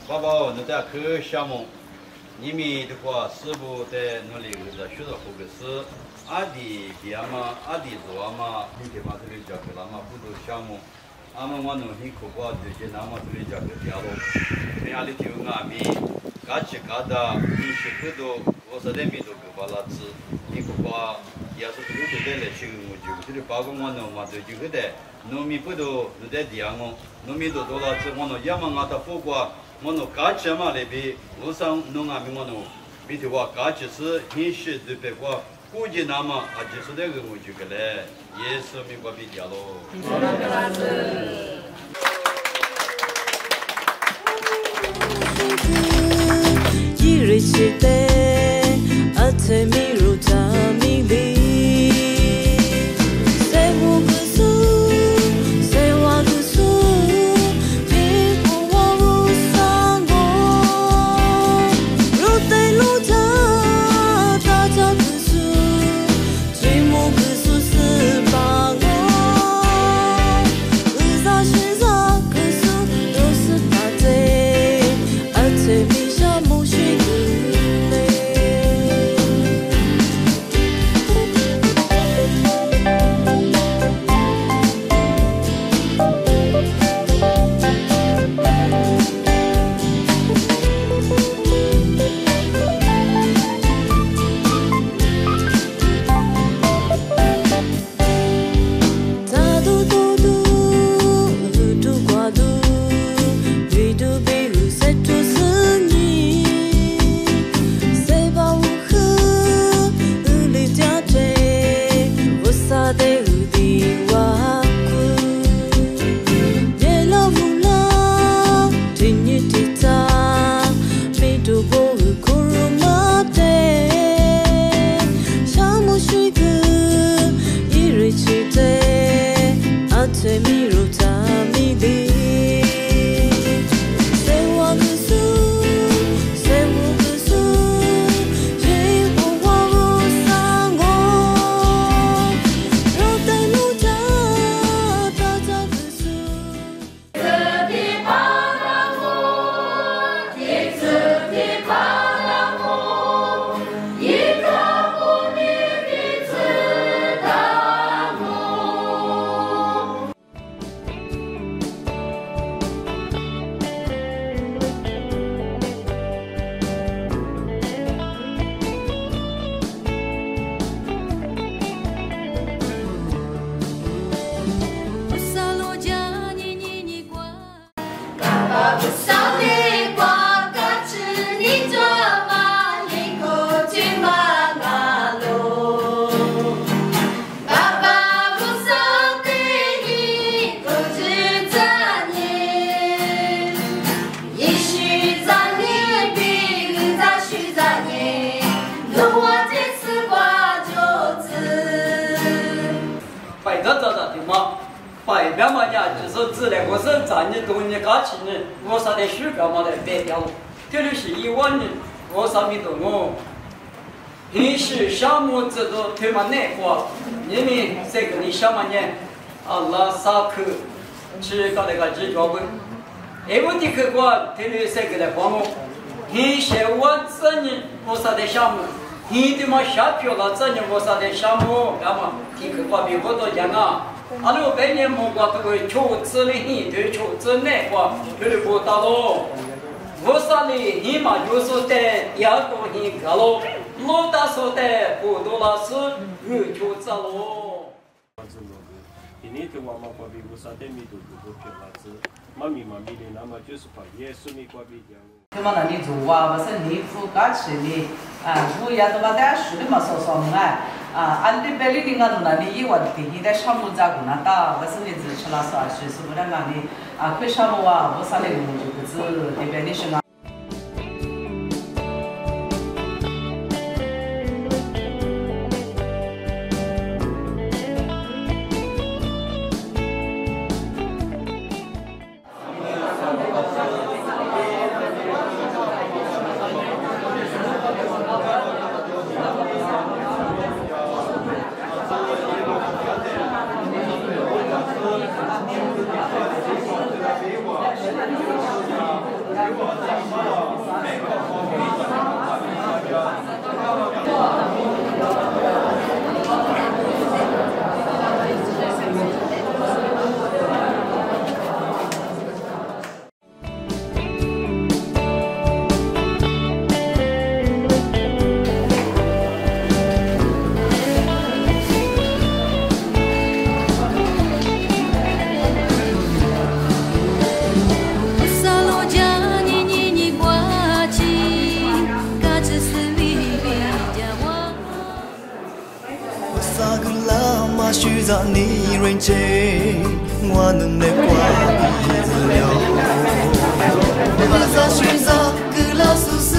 爸爸，你在看项目，你们的话是不在努力的学到后个是阿弟爹嘛，阿弟做嘛，你地方这里教给他嘛，不多项目，俺们我弄很可挂这些，那么这里教给家喽，人家里就俺们嘎起嘎的，你是不多，我说的没多个把那子，你可挂，要是有的来修我就这里包括我弄嘛，就个的，农民不多，你在地上哦，农民多多了子，我弄要么俺的火锅。 我弄嘎起嘛那边，路上弄俺们我弄，比如话嘎起是很少的别个，估计那么啊就是那个我就个嘞，也是没个比较喽。一日起的阿特米如他米里。 外边嘛呀，就是自然我是站的多年假期呢，我啥的暑假嘛的白掉，这里是1万人，我啥没多我，平时项目制度推嘛难过，你们这个你什么呢？阿拉萨克去搞那个制作会，我的客观推的这个来帮我，平时我这年我啥的项目。 你的嘛下票了，这年我啥的项目，那么听客观比好多讲啊。阿拉白年木瓜这个求职的很多，求职难过，就是不大咯。我啥的你嘛就是在第二个很高咯，老大说的不多了是有求职咯。ini tu mama kwa bi usa de mi tu tu ke la zi mami mami le na ma就是把耶稣mi kwa bi yang 他们那里做啊，不是你夫家吃的啊，我也都把大家说的嘛说说嘛啊，俺的白里的俺那里一万的，现在项目咋个那打，不是你只吃了啥事，是不然俺的啊，快项目啊，我啥的我就不知，这边的是啊。 사글라마 슈자니 렌체 와는 내 과비들려 바사 슈자 글라수스